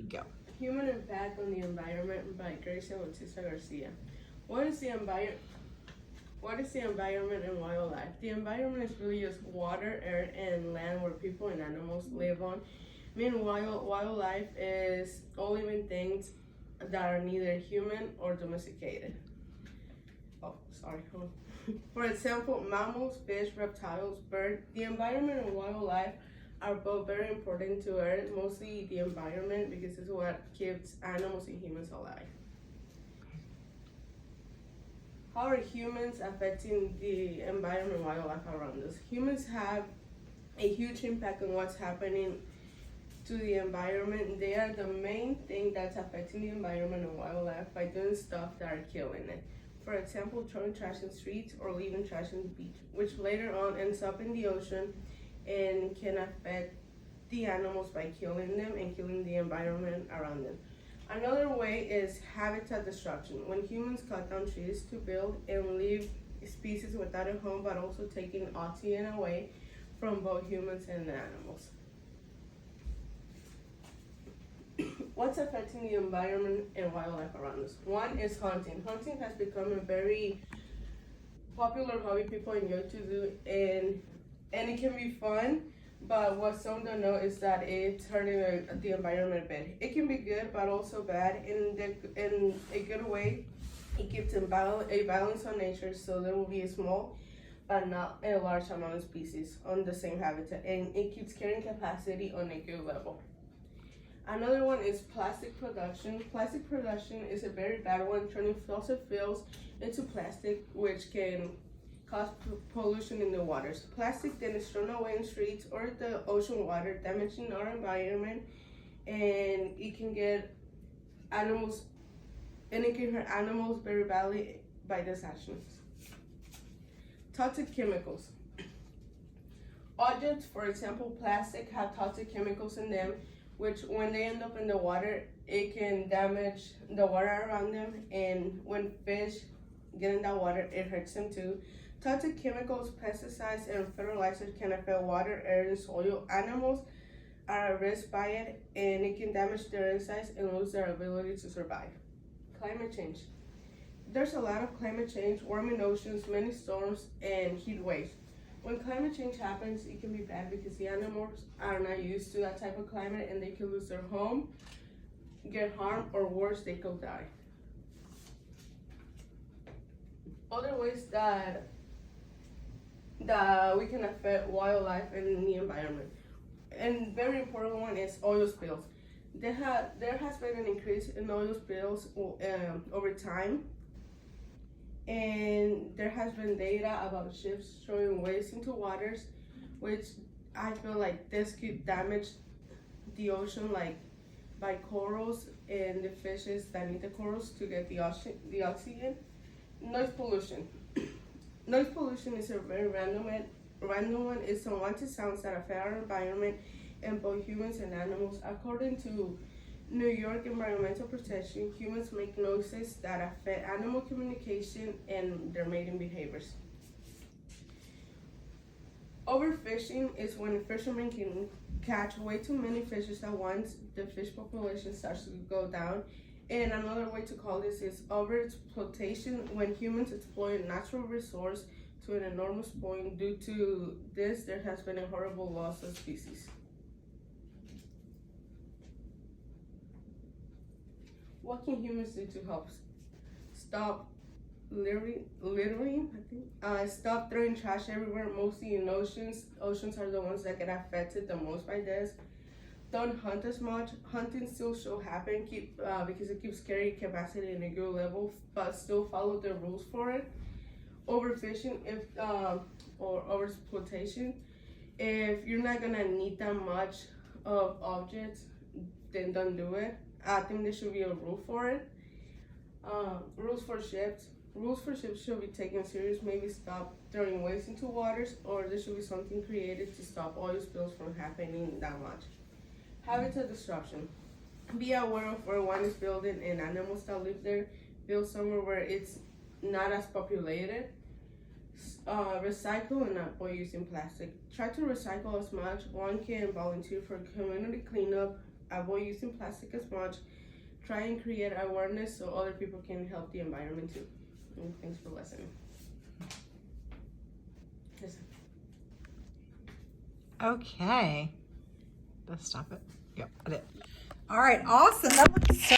Go. Human Impact on the Environment by Gracia Bautista Garcia. What is the environment? What is the environment and wildlife? The environment is really just water, air, and land where people and animals live on. Meanwhile, wildlife is all living things that are neither human or domesticated. Oh, sorry. For example, mammals, fish, reptiles, birds. The environment and wildlife are both very important to Earth, mostly the environment because it's what keeps animals and humans alive. How are humans affecting the environment and wildlife around us? Humans have a huge impact on what's happening to the environment. They are the main thing that's affecting the environment and wildlife by doing stuff that are killing it. For example, throwing trash in streets or leaving trash in the beach, which later on ends up in the ocean and can affect the animals by killing them and killing the environment around them. Another way is habitat destruction, when humans cut down trees to build and leave species without a home, but also taking oxygen away from both humans and animals. What's affecting the environment and wildlife around us? One is hunting. Hunting has become a very popular hobby people enjoy to do, and it can be fun, but what some don't know is that it's hurting the environment a bit. It can be good, but also bad. In a good way, it keeps a balance on nature, so there will be a small but not a large amount of species on the same habitat, and it keeps carrying capacity on a good level. Another one is plastic production. Plastic production is a very bad one, turning fossil fuels into plastic, which can cause pollution in the waters. Plastic then is thrown away in streets or the ocean water, damaging our environment, and it can get animals, and it can hurt animals very badly by these actions. Toxic chemicals. Objects, for example, plastic, have toxic chemicals in them, which when they end up in the water, it can damage the water around them, and when fish get in that water, it hurts them too. Toxic chemicals, pesticides, and fertilizers can affect water, air, and soil. Animals are at risk by it, and it can damage their insides and lose their ability to survive. Climate change. There's a lot of climate change, warming oceans, many storms, and heat waves. When climate change happens, it can be bad because the animals are not used to that type of climate, and they can lose their home, get harmed, or worse, they could die. Other ways that we can affect wildlife and the environment, and very important one is oil spills. There has been an increase in oil spills over time, and there has been data about ships throwing waste into waters, which I feel like this could damage the ocean, like by corals and the fishes that need the corals to get the oxygen. Noise pollution. Noise pollution is a very random one. It's unwanted sounds that affect our environment and both humans and animals. According to New York Environmental Protection, humans make noises that affect animal communication and their mating behaviors. Overfishing is when fishermen can catch way too many fishes at once. The fish population starts to go down. And another way to call this is overexploitation, when humans exploit a natural resource to an enormous point. Due to this, there has been a horrible loss of species. What can humans do to help? Stop littering, stop throwing trash everywhere, mostly in oceans. Oceans are the ones that get affected the most by this. Don't hunt as much. Hunting still should happen because it keeps carrying capacity in a good level, but still follow the rules for it. Overfishing or overexploitation. If you're not gonna need that much of objects, then don't do it. I think there should be a rule for it. Rules for ships. Rules for ships should be taken serious. Maybe stop throwing waste into waters, or there should be something created to stop oil spills from happening that much. Habitat disruption. Be aware of where one is building and animals that live there. Build somewhere where it's not as populated. Recycle and not avoid using plastic. Try to recycle as much. One can volunteer for community cleanup, avoid using plastic as much. Try and create awareness so other people can help the environment too. And thanks for listening. Yes. Okay. Let's stop it. Yep, I did. All right, awesome. That looks so